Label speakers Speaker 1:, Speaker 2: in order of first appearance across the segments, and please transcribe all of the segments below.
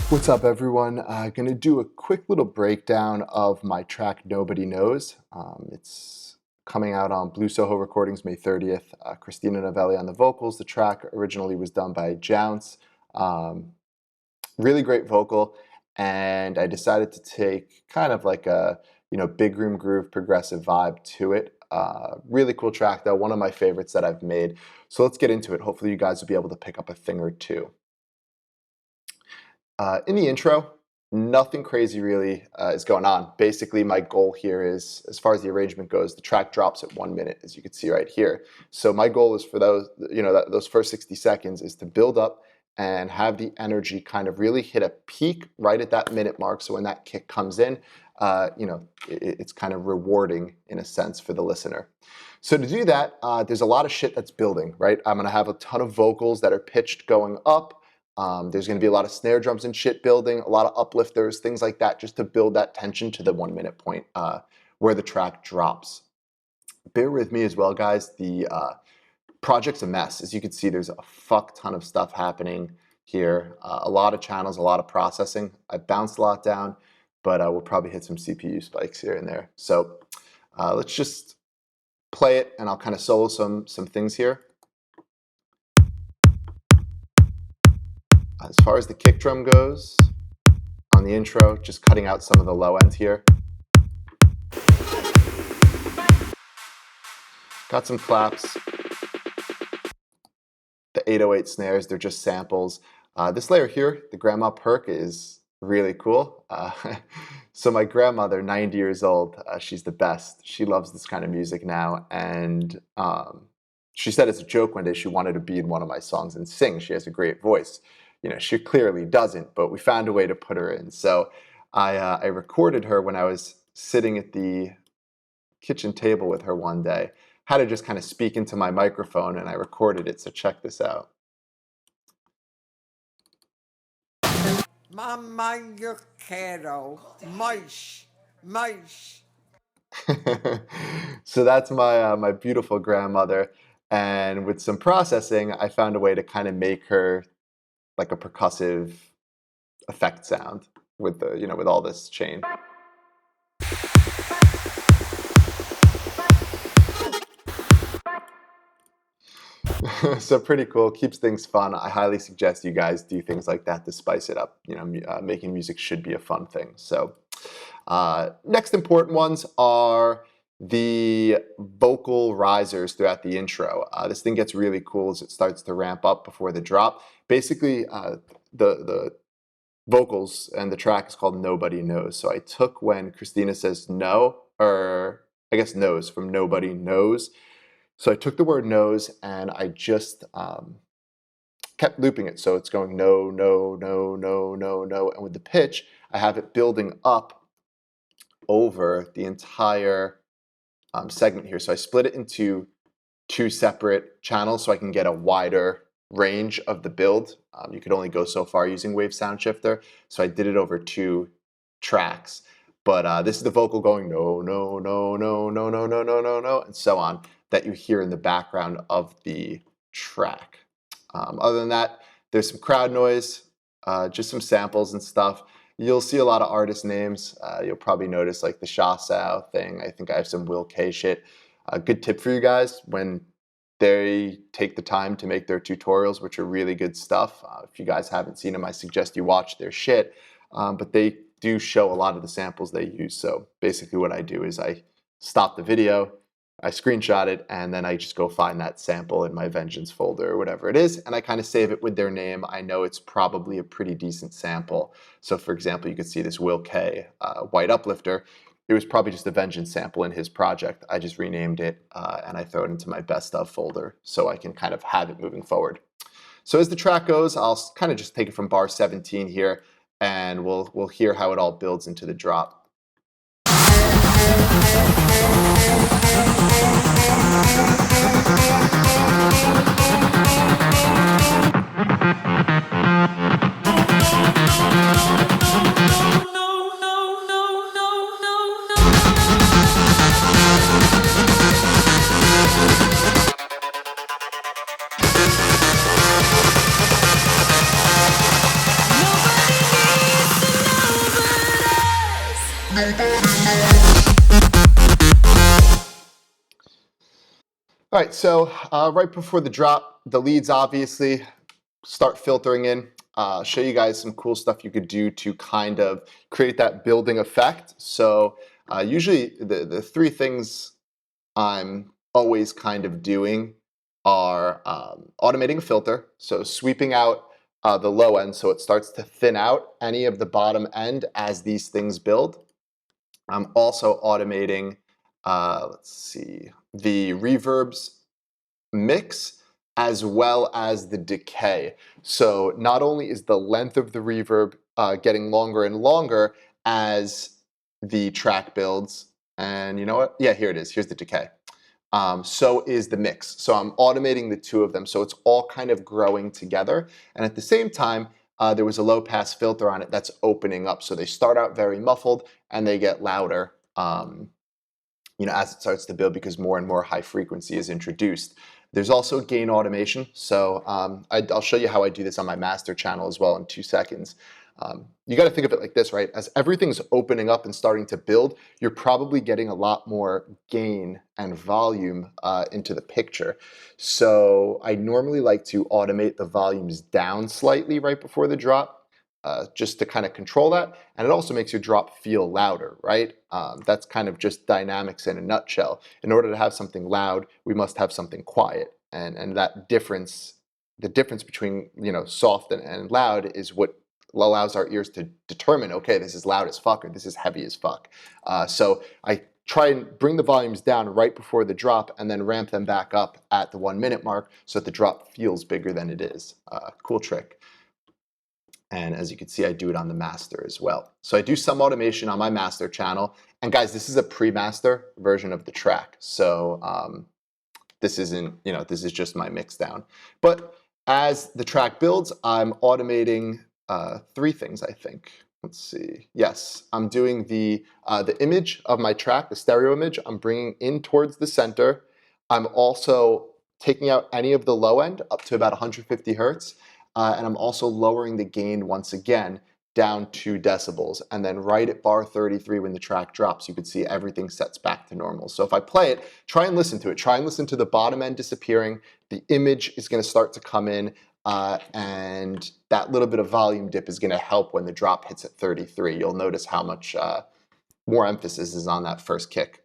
Speaker 1: What's up, everyone? Gonna do a quick little breakdown of my track Nobody Knows. It's coming out on Blue Soho Recordings May 30th. Christina Novelli on the vocals. The track originally was done by Jounce. Really great vocal, and I decided to take kind of like a big room groove progressive vibe to it. Really cool track though, one of my favorites that I've made. So let's get into it. Hopefully you guys will be able to pick up a thing or two. In the intro, nothing crazy really is going on. Basically, my goal here is, as far as the arrangement goes, the track drops at 1 minute, as you can see right here. So my goal is for those, those first 60 seconds is to build up and have the energy kind of really hit a peak right at that minute mark. So when that kick comes in, it's kind of rewarding in a sense for the listener. So to do that, there's a lot of shit that's building, right? I'm gonna have a ton of vocals that are pitched going up. There's going to be a lot of snare drums and shit building, a lot of uplifters, things like that, just to build that tension to the 1 minute point where the track drops. Bear with me as well, guys. The project's a mess. As you can see, there's a fuck ton of stuff happening here. A lot of channels, a lot of processing. I bounced a lot down, but we'll probably hit some CPU spikes here and there. So let's just play it, and I'll kind of solo some things here. As far as the kick drum goes, on the intro, just cutting out some of the low end here. Got some claps. The 808 snares, they're just samples. This layer here, the grandma perk, is really cool. So my grandmother, 90 years old, she's the best. She loves this kind of music now, and she said as a joke one day she wanted to be in one of my songs and sing. She has a great voice. She clearly doesn't, but we found a way to put her in. So I recorded her when I was sitting at the kitchen table with her one day. Had to just kind of speak into my microphone, and I recorded it, so check this out.
Speaker 2: Mama, you quiero mice.
Speaker 1: So that's my beautiful grandmother, and with some processing, I found a way to kind of make her like a percussive effect sound with the with all this chain. So pretty cool, keeps things fun. I highly suggest you guys do things like that to spice it up. Making music should be a fun thing. So next important ones are the vocal risers throughout the intro. This thing gets really cool as it starts to ramp up before the drop. Basically, the vocals and the track is called Nobody Knows. So I took when Christina says no, or I guess knows, from Nobody Knows. So I took the word knows and I just kept looping it. So it's going no, no, no, no, no, no. And with the pitch, I have it building up over the entire segment here. So I split it into two separate channels so I can get a wider range of the build. You could only go so far using Wave Sound Shifter. So I did it over 2 tracks. But this is the vocal going no, no, no, no, no, no, no, no, no, no, and so on, that you hear in the background of the track. Other than that, there's some crowd noise, just some samples and stuff. You'll see a lot of artist names. You'll probably notice like the Sha Sao thing. I think I have some Will K shit. A good tip for you guys, when they take the time to make their tutorials, which are really good stuff. If you guys haven't seen them, I suggest you watch their shit. But they do show a lot of the samples they use. So basically what I do is I stop the video, I screenshot it, and then I just go find that sample in my Vengeance folder or whatever it is, and I kind of save it with their name. I know it's probably a pretty decent sample. So for example, you could see this Will K White Uplifter. It was probably just a Vengeance sample in his project. I just renamed it and I throw it into my best of folder so I can kind of have it moving forward. So as the track goes, I'll kind of just take it from bar 17 here, and we'll hear how it all builds into the drop. All right, so right before the drop, the leads obviously start filtering in. Show you guys some cool stuff you could do to kind of create that building effect. So usually the three things I'm always kind of doing are automating a filter, so sweeping out the low end so it starts to thin out any of the bottom end as these things build. I'm also automating, let's see, the reverbs mix as well as the decay. So not only is the length of the reverb getting longer and longer as the track builds, and you know what? Yeah, here it is. Here's the decay. So is the mix. So I'm automating the two of them. So it's all kind of growing together. And at the same time, there was a low pass filter on it that's opening up. So they start out very muffled and they get louder as it starts to build because more and more high frequency is introduced. There's also gain automation. So I'll show you how I do this on my master channel as well in 2 seconds. You got to think of it like this, right? As everything's opening up and starting to build, you're probably getting a lot more gain and volume into the picture. So I normally like to automate the volumes down slightly right before the drop. Just to kind of control that. And it also makes your drop feel louder, right? That's kind of just dynamics in a nutshell. In order to have something loud, we must have something quiet. And that difference, the difference between soft and loud is what allows our ears to determine, okay, this is loud as fuck or this is heavy as fuck. So I try and bring the volumes down right before the drop and then ramp them back up at the 1 minute mark so that the drop feels bigger than it is. Cool trick. And as you can see, I do it on the master as well. So I do some automation on my master channel. And guys, this is a pre-master version of the track. So this isn't, this is just my mix down. But as the track builds, I'm automating 3 things, I think. Let's see. Yes, I'm doing the image of my track, the stereo image, I'm bringing in towards the center. I'm also taking out any of the low end up to about 150 hertz. And I'm also lowering the gain once again down 2 decibels. And then right at bar 33 when the track drops, you can see everything sets back to normal. So if I play it, try and listen to it. Try and listen to the bottom end disappearing. The image is going to start to come in. And that little bit of volume dip is going to help when the drop hits at 33. You'll notice how much more emphasis is on that first kick.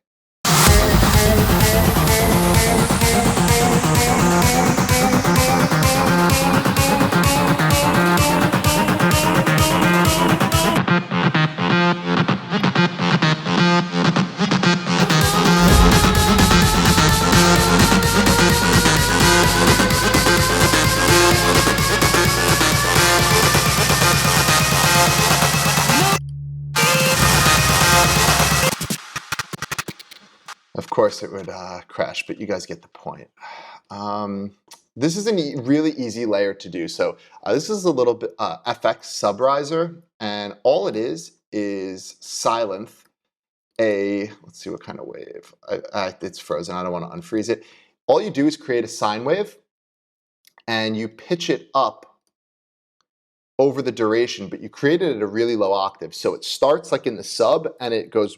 Speaker 1: Of course it would crash, but you guys get the point. This is a really easy layer to do. So this is a little bit FX subriser, and all it is Sylenth, let's see what kind of wave. It's frozen, I don't want to unfreeze it. All you do is create a sine wave, and you pitch it up over the duration, but you create it at a really low octave. So it starts like in the sub and it goes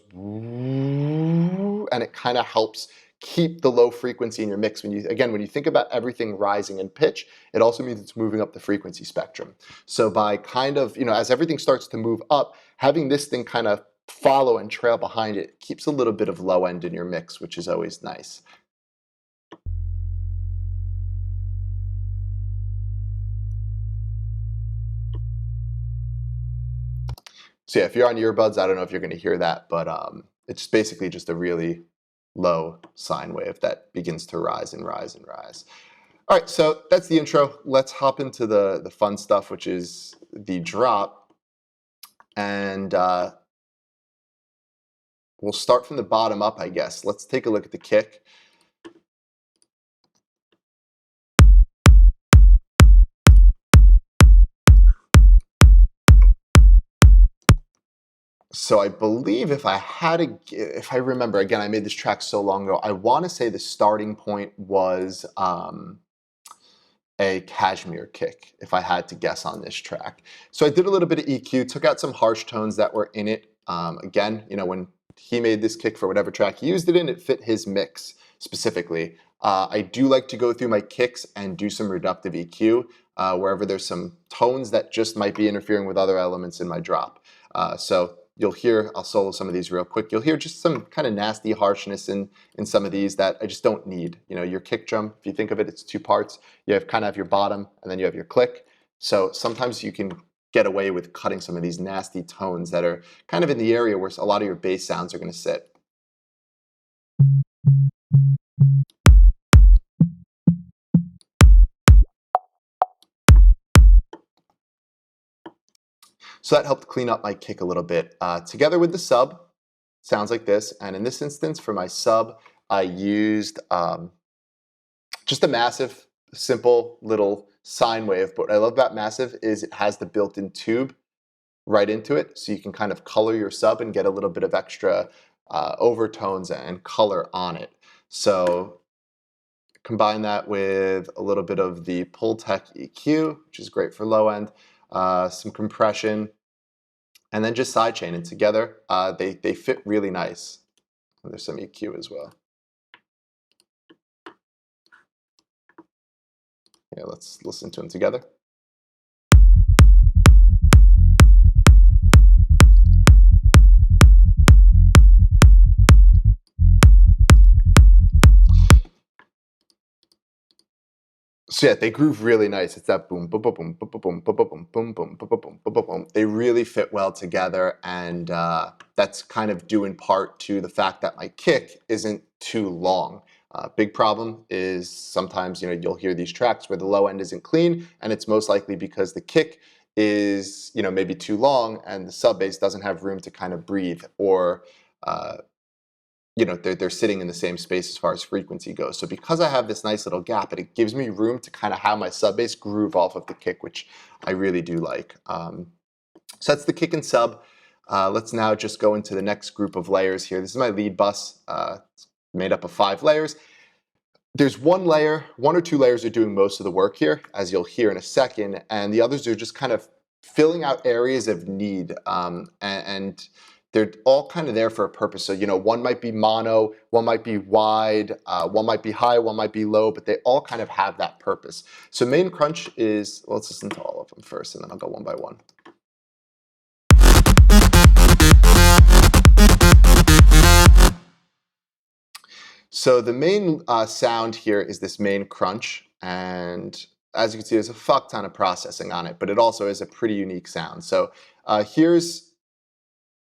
Speaker 1: and it kind of helps keep the low frequency in your mix. When you think about everything rising in pitch, it also means it's moving up the frequency spectrum. So by kind of, as everything starts to move up, having this thing kind of follow and trail behind it keeps a little bit of low end in your mix, which is always nice. So yeah, if you're on earbuds, I don't know if you're going to hear that, but it's basically just a really low sine wave that begins to rise and rise and rise. All right, so that's the intro. Let's hop into the fun stuff, which is the drop. And we'll start from the bottom up, I guess. Let's take a look at the kick. So I believe if I remember, again, I made this track so long ago, I want to say the starting point was a cashmere kick, if I had to guess on this track. So I did a little bit of EQ, took out some harsh tones that were in it. Again, when he made this kick for whatever track he used it in, it fit his mix specifically. I do like to go through my kicks and do some reductive EQ wherever there's some tones that just might be interfering with other elements in my drop. So you'll hear, I'll solo some of these real quick, you'll hear just some kind of nasty harshness in some of these that I just don't need. You know, your kick drum, if you think of it, it's two parts. You have kind of your bottom and then you have your click. So sometimes you can get away with cutting some of these nasty tones that are kind of in the area where a lot of your bass sounds are going to sit. So that helped clean up my kick a little bit. Together with the sub, sounds like this. And in this instance, for my sub, I used just a massive, simple little sine wave. But what I love about massive is it has the built-in tube right into it. So you can kind of color your sub and get a little bit of extra overtones and color on it. So combine that with a little bit of the Pultec EQ, which is great for low end, some compression, and then just sidechain. And together, they fit really nice. And there's some EQ as well. Yeah, let's listen to them together. So yeah, they groove really nice. It's that boom, boom, boom, boom, boom, boom, boom, boom, boom, boom, boom, boom, boom, boom. They really fit well together, and that's kind of due in part to the fact that my kick isn't too long. Big problem is sometimes you'll hear these tracks where the low end isn't clean, and it's most likely because the kick is maybe too long, and the sub bass doesn't have room to kind of breathe, or they're sitting in the same space as far as frequency goes. So because I have this nice little gap, it gives me room to kind of have my sub bass groove off of the kick, which I really do like. So that's the kick and sub. Let's now just go into the next group of layers here. This is my lead bus. It's made up of 5 layers. There's one or two layers are doing most of the work here, as you'll hear in a second, and the others are just kind of filling out areas of need, and they're all kind of there for a purpose. So, one might be mono, one might be wide, one might be high, one might be low, but they all kind of have that purpose. So main crunch is, well, let's listen to all of them first, and then I'll go one by one. So the main sound here is this main crunch, and as you can see, there's a fuck ton of processing on it, but it also is a pretty unique sound. So here's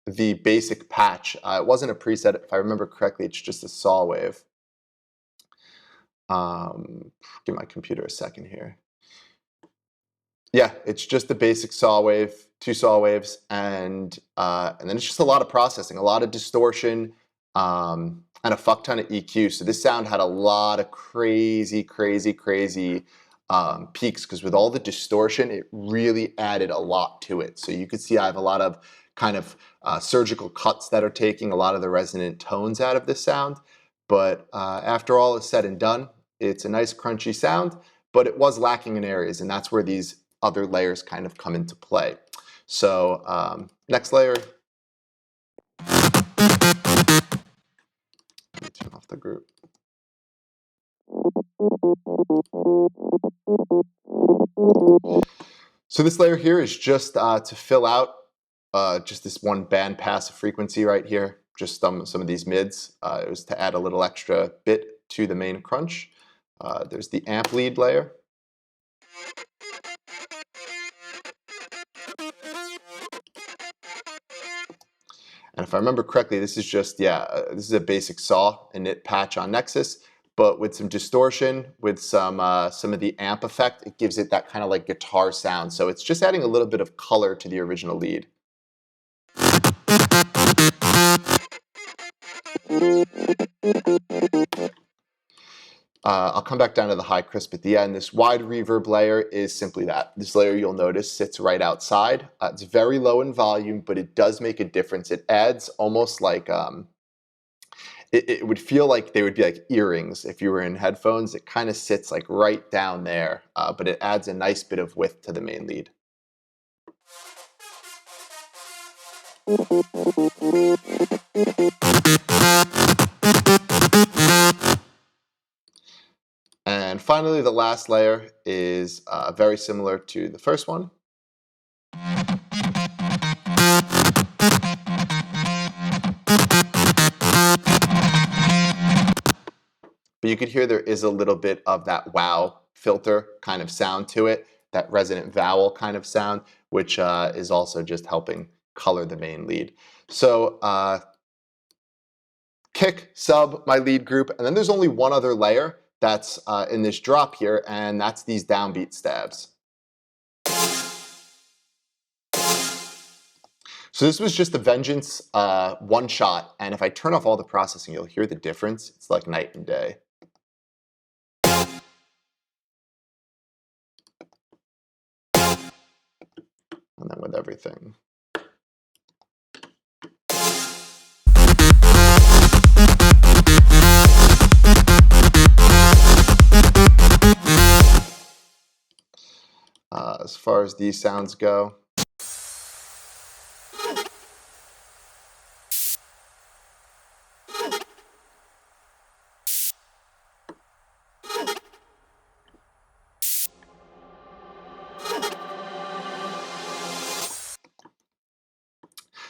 Speaker 1: the basic patch. It wasn't a preset, if I remember correctly, it's just a saw wave. Give my computer a second here. Yeah, it's just the basic saw wave, 2 saw waves, and then it's just a lot of processing, a lot of distortion, and a fuck ton of EQ. So this sound had a lot of crazy peaks, because with all the distortion, it really added a lot to it. So you could see I have a lot of kind of surgical cuts that are taking a lot of the resonant tones out of this sound. But after all is said and done, it's a nice crunchy sound, but it was lacking in areas, and that's where these other layers kind of come into play. So next layer. Let me turn off the group. So this layer here is just to fill out just this one band pass of frequency right here, just some of these mids. It was to add a little extra bit to the main crunch. There's the amp lead layer. And if I remember correctly, this is just, this is a basic saw and knit patch on Nexus, but with some distortion, with some of the amp effect, it gives it that kind of like guitar sound. So it's just adding a little bit of color to the original lead. I'll come back down to the high crisp at the end. This wide reverb layer is simply that. This layer, you'll notice, sits right outside. It's very low in volume, but it does make a difference. It adds almost like, it would feel like they would be like earrings if you were in headphones. It kind of sits like right down there, but it adds a nice bit of width to the main lead. And finally, the last layer is very similar to the first one. But you could hear there is a little bit of that wow filter kind of sound to it, that resonant vowel kind of sound, which is also just helping color the main lead. So kick, sub, my lead group, and then there's only one other layer that's in this drop here, and that's these downbeat stabs. So this was just the Vengeance one shot, and if I turn off all the processing, you'll hear the difference. It's like night and day. And then with everything. As far as these sounds go.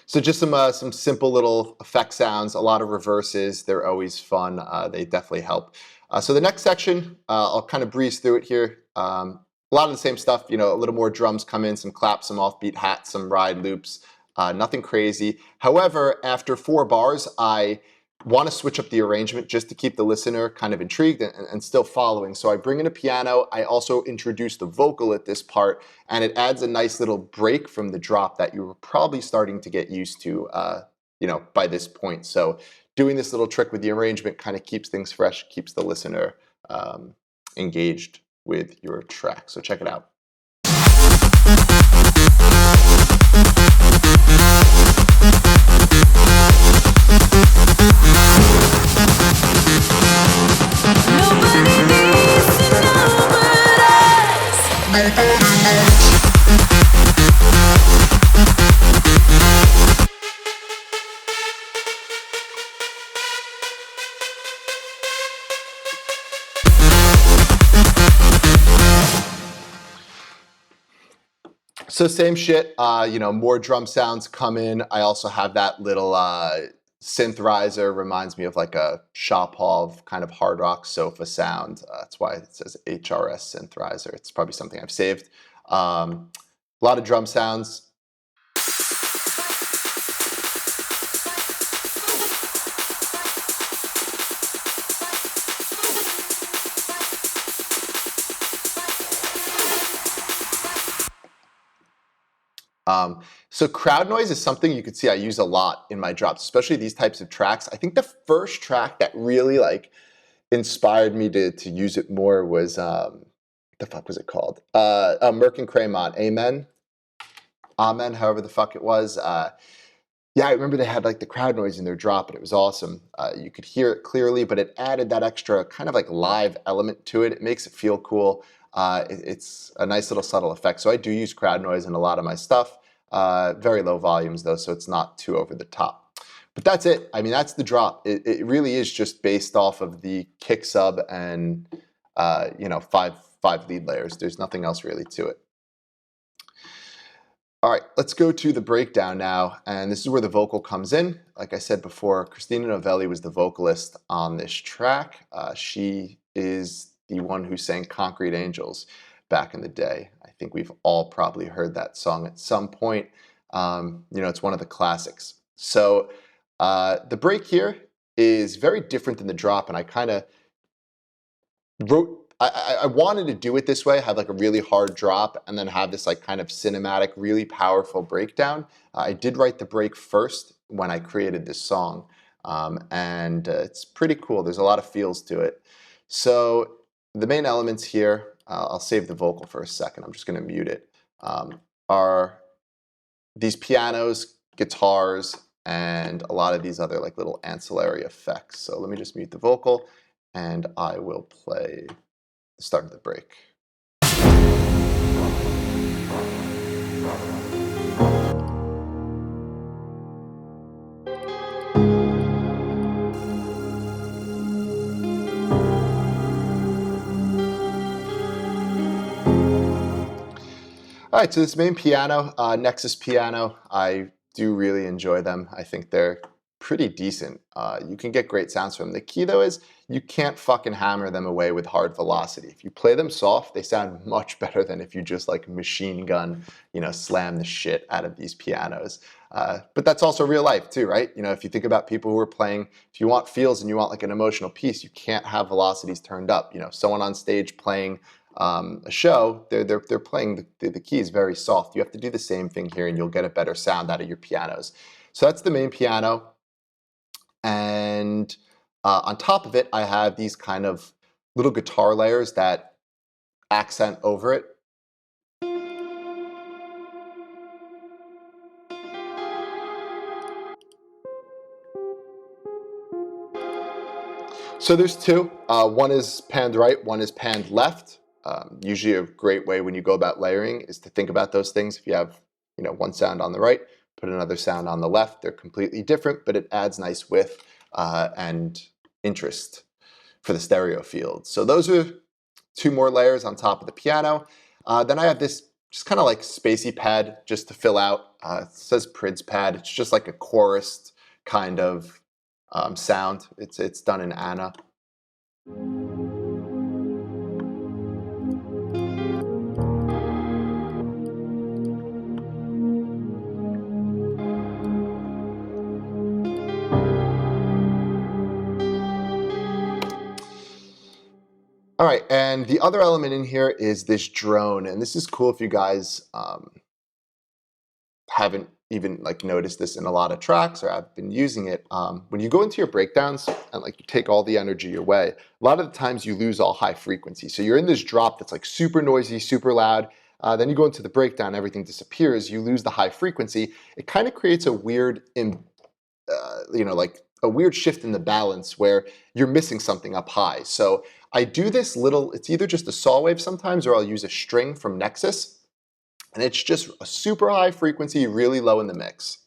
Speaker 1: So just some simple little effect sounds, a lot of reverses. They're always fun. They definitely help. So the next section, I'll kind of breeze through it here. A lot of the same stuff, you know, a little more drums come in, some claps, some offbeat hats, some ride loops, nothing crazy. However, after 4 bars, I want to switch up the arrangement just to keep the listener kind of intrigued and still following. So I bring in a piano. I also introduce the vocal at this part, and it adds a nice little break from the drop that you were probably starting to get used to, you know, by this point. So doing this little trick with the arrangement kind of keeps things fresh, keeps the listener engaged with your track. So check it out.
Speaker 3: Nobody needs to know but us.
Speaker 1: So same shit, you know, more drum sounds come in. I also have that little synth riser, reminds me of like a Shopov kind of hard rock sofa sound. That's why it says HRS synth riser. It's probably something I've saved. A lot of drum sounds. So crowd noise is something you could see I use a lot in my drops, especially these types of tracks. I think the first track that really like inspired me to use it more was, what the fuck was it called? Merck and Cremont, Amen? Amen, however the fuck it was. Yeah, I remember they had like the crowd noise in their drop and it was awesome. You could hear it clearly, but it added that extra kind of like live element to it. It makes it feel cool. It's a nice little subtle effect. So I do use crowd noise in a lot of my stuff. Very low volumes though, so it's not too over the top. But that's it. I mean, that's the drop. It really is just based off of the kick sub and you know, five lead layers. There's nothing else really to it. All right, let's go to the breakdown now, and this is where the vocal comes in. Like I said before, Christina Novelli was the vocalist on this track. She is the one who sang Concrete Angels back in the day. I think we've all probably heard that song at some point. You know, it's one of the classics. So the break here is very different than the drop, and I kind of I wanted to do it this way, have like a really hard drop and then have this like kind of cinematic, really powerful breakdown. I did write the break first when I created this song, and it's pretty cool. There's a lot of feels to it. So the main elements here, I'll save the vocal for a second. I'm just going to mute it, are these pianos, guitars, and a lot of these other like little ancillary effects. So let me just mute the vocal and I will play the start of the break. All right, so this main piano, Nexus piano, I do really enjoy them. I think they're pretty decent. You can get great sounds from them. The key though is you can't fucking hammer them away with hard velocity. If you play them soft, they sound much better than if you just like machine gun, slam the shit out of these pianos. But that's also real life too, right? If you think about people who are playing, if you want feels and you want like an emotional piece, you can't have velocities turned up. Someone on stage playing a show, they're playing the keys very soft. You have to do the same thing here, and you'll get a better sound out of your pianos. So that's the main piano, and on top of it, I have these kind of little guitar layers that accent over it. So there's two. One is panned right, one is panned left. Usually a great way when you go about layering is to think about those things. If you have, one sound on the right, put another sound on the left. They're completely different, but it adds nice width and interest for the stereo field. So those are two more layers on top of the piano. Then I have this just kind of like spacey pad just to fill out. It says Prid's pad. It's just like a chorused kind of sound. It's done in Anna. All right, and the other element in here is this drone, and this is cool if you guys haven't even like noticed this in a lot of tracks or have been using it. When you go into your breakdowns and like you take all the energy away, a lot of the times you lose all high frequency. So you're in this drop that's like super noisy, super loud. Then you go into the breakdown, everything disappears. You lose the high frequency. It kind of creates a weird, like a weird shift in the balance where you're missing something up high. So I do this little. It's either just a saw wave sometimes, or I'll use a string from Nexus. And it's just a super high frequency, really low in the mix.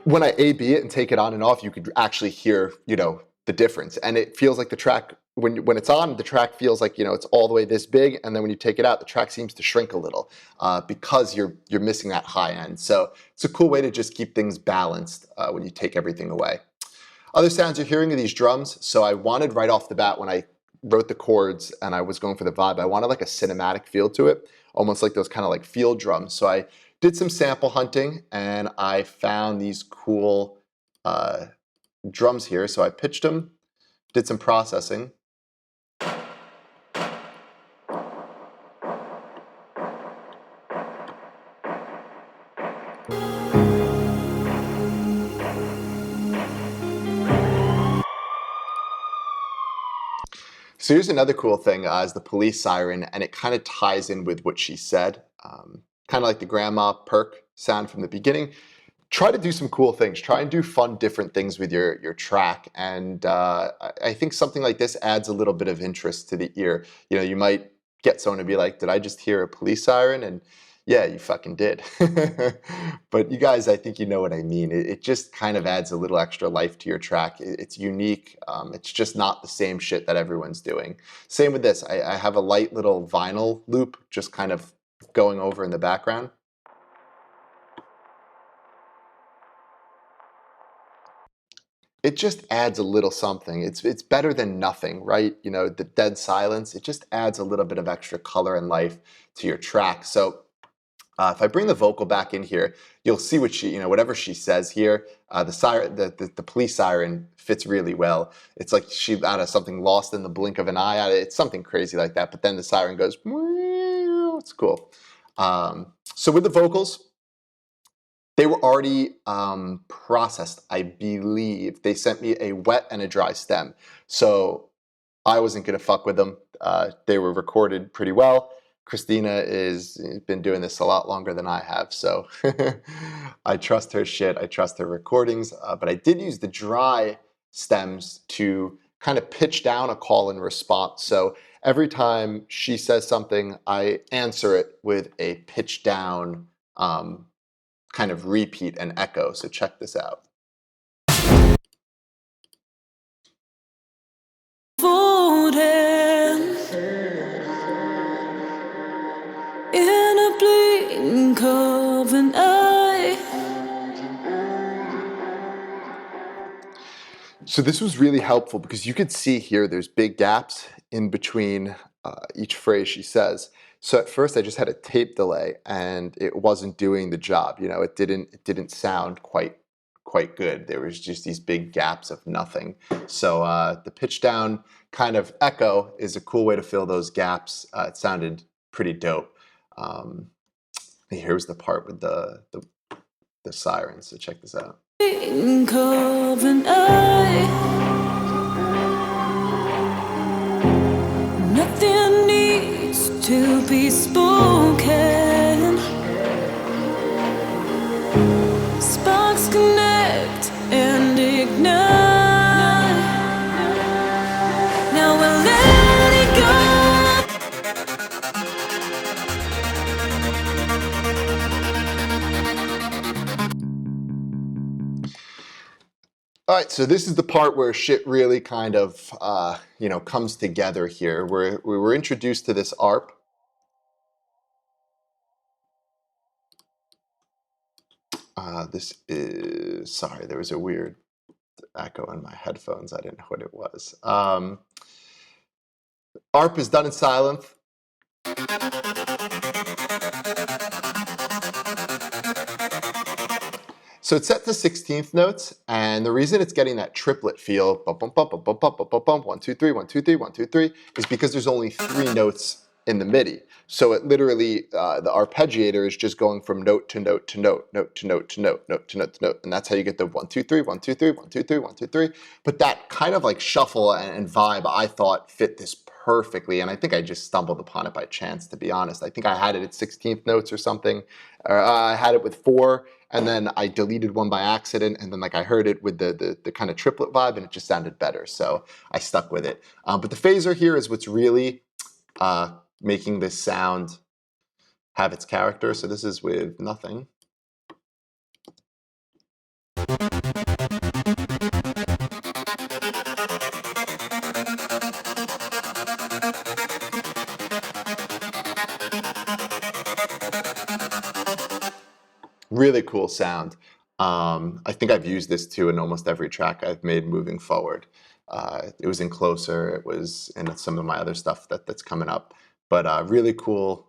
Speaker 1: When I A/B it and take it on and off, you could actually hear, the difference. And it feels like the track, when it's on, the track feels like, it's all the way this big. And then when you take it out, the track seems to shrink a little because you're missing that high end. So it's a cool way to just keep things balanced when you take everything away. Other sounds you're hearing are these drums. So I wanted right off the bat when I wrote the chords and I was going for the vibe, I wanted like a cinematic feel to it, almost like those kind of like field drums. So I did some sample hunting and I found these cool drums here. So I pitched them, did some processing. So here's another cool thing is the police siren, and it kind of ties in with what she said. Kind of like the grandma perk sound from the beginning. Try to do some cool things. Try and do fun, different things with your track. And I think something like this adds a little bit of interest to the ear. You might get someone to be like, did I just hear a police siren? And yeah, you fucking did. But you guys, I think you know what I mean. It just kind of adds a little extra life to your track. It's unique. It's just not the same shit that everyone's doing. Same with this. I have a light little vinyl loop just kind of going over in the background. It just adds a little something. It's better than nothing, right? The dead silence, it just adds a little bit of extra color and life to your track. So if I bring the vocal back in here, you'll see what whatever she says here, the siren, the police siren fits really well. It's like she out of something lost in the blink of an eye. It's something crazy like that. But then the siren goes, it's cool. So with the vocals, they were already processed, I believe. They sent me a wet and a dry stem. So I wasn't going to fuck with them. They were recorded pretty well. Christina has been doing this a lot longer than I have. So I trust her shit. I trust her recordings. But I did use the dry stems to kind of pitch down a call and response. So every time she says something, I answer it with a pitch down kind of repeat and echo. So check this out.
Speaker 3: Folded in a blink of an eye.
Speaker 1: So this was really helpful because you could see here there's big gaps in between each phrase she says. So at first I just had a tape delay and it wasn't doing the job. You know, it didn't sound quite good. There was just these big gaps of nothing. So the pitch down kind of echo is a cool way to fill those gaps. It sounded pretty dope. Here's the part with the sirens. So check this out.
Speaker 3: Blink of an eye. Nothing needs to be spoken. Sparks connect and ignite. Now we'll let it go.
Speaker 1: All right, so this is the part where shit really kind of, comes together here. We were introduced to this ARP. This is, sorry, there was a weird echo in my headphones. I didn't know what it was. ARP is done in silence. So it's set to 16th notes, and the reason it's getting that triplet feel, bum, bum, bum, bum, bum, bum, bum, bum, bum, 1, 2, 3, 1, 2, 3, 1, 2, 3, is because there's only 3 notes in the MIDI. So it literally, the arpeggiator is just going from note to note to note, note to note to note, note to note to note, and that's how you get the 1, 2, 3, 1, 2, 3, 1, 2, 3, 1, 2, 3. But that kind of like shuffle and vibe, I thought fit this perfectly, and I think I just stumbled upon it by chance, to be honest. I think I had it at 16th notes or something, or I had it with 4, and then I deleted one by accident, and then like I heard it with the kind of triplet vibe, and it just sounded better, so I stuck with it. But the phaser here is what's really making this sound have its character. So this is with nothing. Really cool sound. I think I've used this too in almost every track I've made moving forward. It was in Closer, it was in some of my other stuff that's coming up, but really cool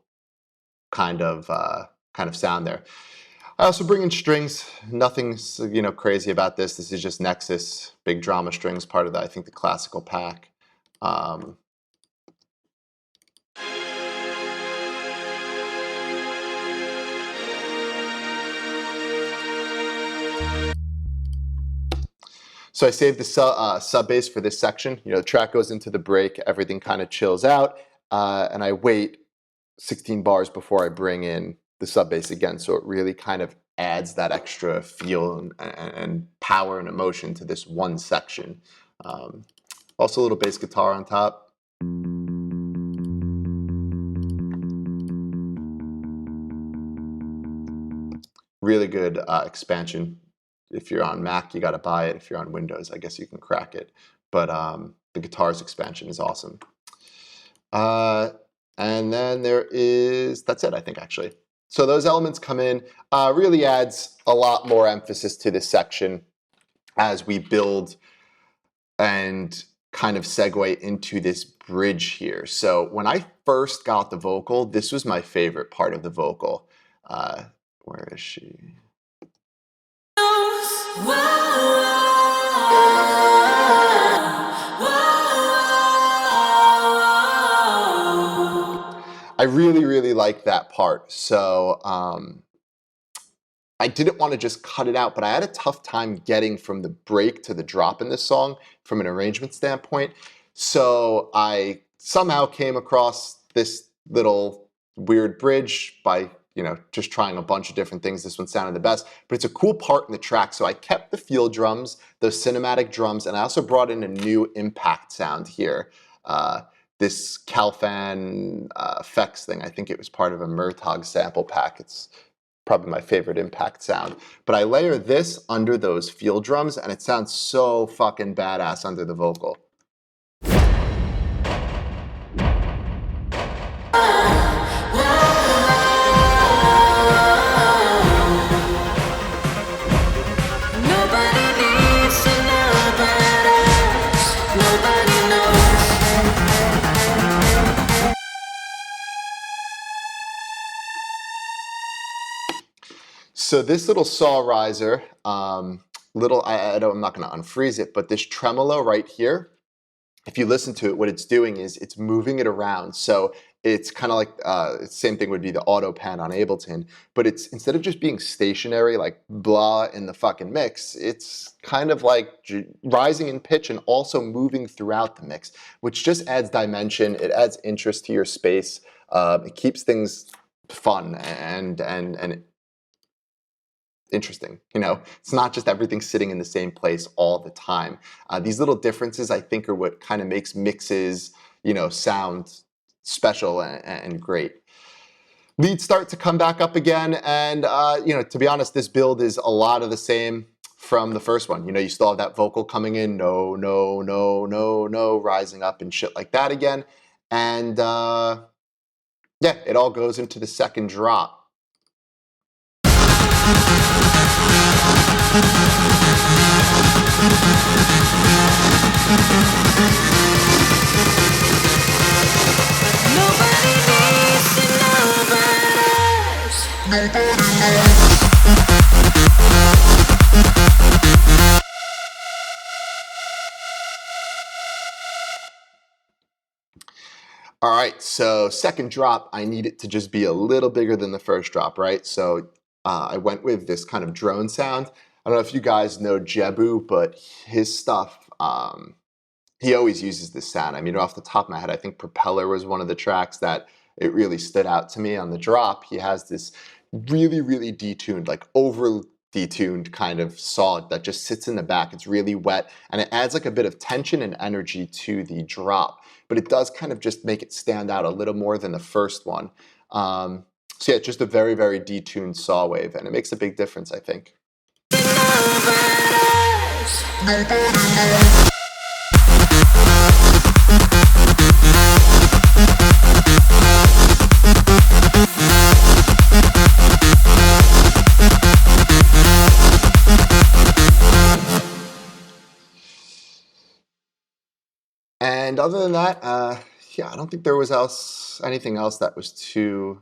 Speaker 1: kind of sound there. I also bring in strings. Nothing's crazy about this. This is just Nexus, big drama strings, part of I think the classical pack. So I saved the sub bass for this section. The track goes into the break, everything kind of chills out, and I wait 16 bars before I bring in the sub bass again. So it really kind of adds that extra feel and power and emotion to this one section. Also a little bass guitar on top. Really good expansion. If you're on Mac, you got to buy it. If you're on Windows, I guess you can crack it. But the guitar's expansion is awesome. And then that's it, I think, actually. So those elements come in, really adds a lot more emphasis to this section as we build and kind of segue into this bridge here. So when I first got the vocal, this was my favorite part of the vocal. Where is she? I really, really like that part. So I didn't want to just cut it out, but I had a tough time getting from the break to the drop in this song from an arrangement standpoint. So I somehow came across this little weird bridge by just trying a bunch of different things. This one sounded the best, but it's a cool part in the track. So I kept the field drums, those cinematic drums, and I also brought in a new impact sound here. this Calfan effects thing. I think it was part of a Murtaugh sample pack. It's probably my favorite impact sound. But I layer this under those field drums, and it sounds so fucking badass under the vocal.
Speaker 3: Nobody needs to know but us. Nobody knows.
Speaker 1: So this little saw riser, I'm not going to unfreeze it, but this tremolo right here, if you listen to it, what it's doing is it's moving it around. So it's kind of like, same thing would be the auto pan on Ableton, but it's, instead of just being stationary, like blah in the fucking mix, it's kind of like rising in pitch and also moving throughout the mix, which just adds dimension. It adds interest to your space. It keeps things fun and interesting. You know, it's not just everything sitting in the same place all the time. These little differences, I think, are what kind of makes mixes, you know, sound special and great. Leads start to come back up again, and you know, to be honest, this build is a lot of the same from the first one. You know, you still have that vocal coming in, no, no, no, no, no, rising up and shit like that again, and yeah, it all goes into the second drop.
Speaker 3: Nobody needs to know but us.
Speaker 1: All right, so second drop, I need it to just be a little bigger than the first drop, right? So I went with this kind of drone sound. I don't know if you guys know Jebu, but his stuff, he always uses this sound. I mean, off the top of my head, I think Propeller was one of the tracks that it really stood out to me on the drop. He has this really, really detuned, like over detuned kind of saw that just sits in the back. It's really wet, and it adds like a bit of tension and energy to the drop, but it does kind of just make it stand out a little more than the first one. So yeah, just a very, very detuned saw wave, and it makes a big difference, I think. And other than that, yeah, I don't think there was anything else that was too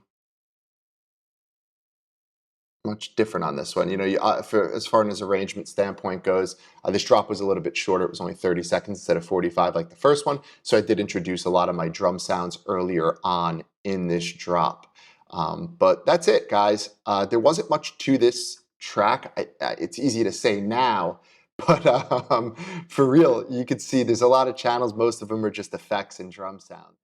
Speaker 1: much different on this one. You know, for as far as arrangement standpoint goes, this drop was a little bit shorter. It was only 30 seconds instead of 45 like the first one. So I did introduce a lot of my drum sounds earlier on in this drop. But that's it, guys. There wasn't much to this track. It's easy to say now, but for real, you could see there's a lot of channels. Most of them are just effects and drum sound.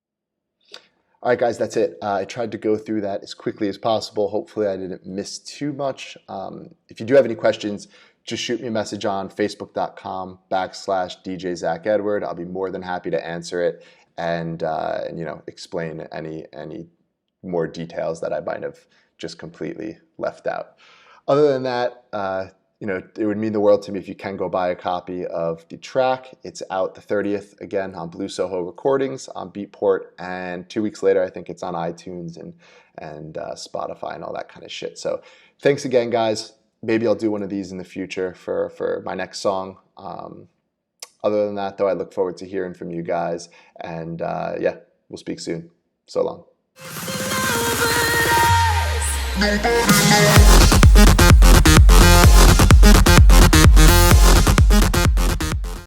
Speaker 1: All right, guys, that's it. I tried to go through that as quickly as possible. Hopefully I didn't miss too much. If you do have any questions, just shoot me a message on facebook.com/DJ Zack Edward. I'll be more than happy to answer it and you know, explain any more details that I might have just completely left out. Other than that, you know, it would mean the world to me if you can go buy a copy of the track. It's out the 30th, again, on Blue Soho Recordings, on Beatport, and 2 weeks later, I think it's on iTunes and Spotify and all that kind of shit. So thanks again, guys. Maybe I'll do one of these in the future for my next song. Other than that, though, I look forward to hearing from you guys, and yeah, we'll speak soon. So long.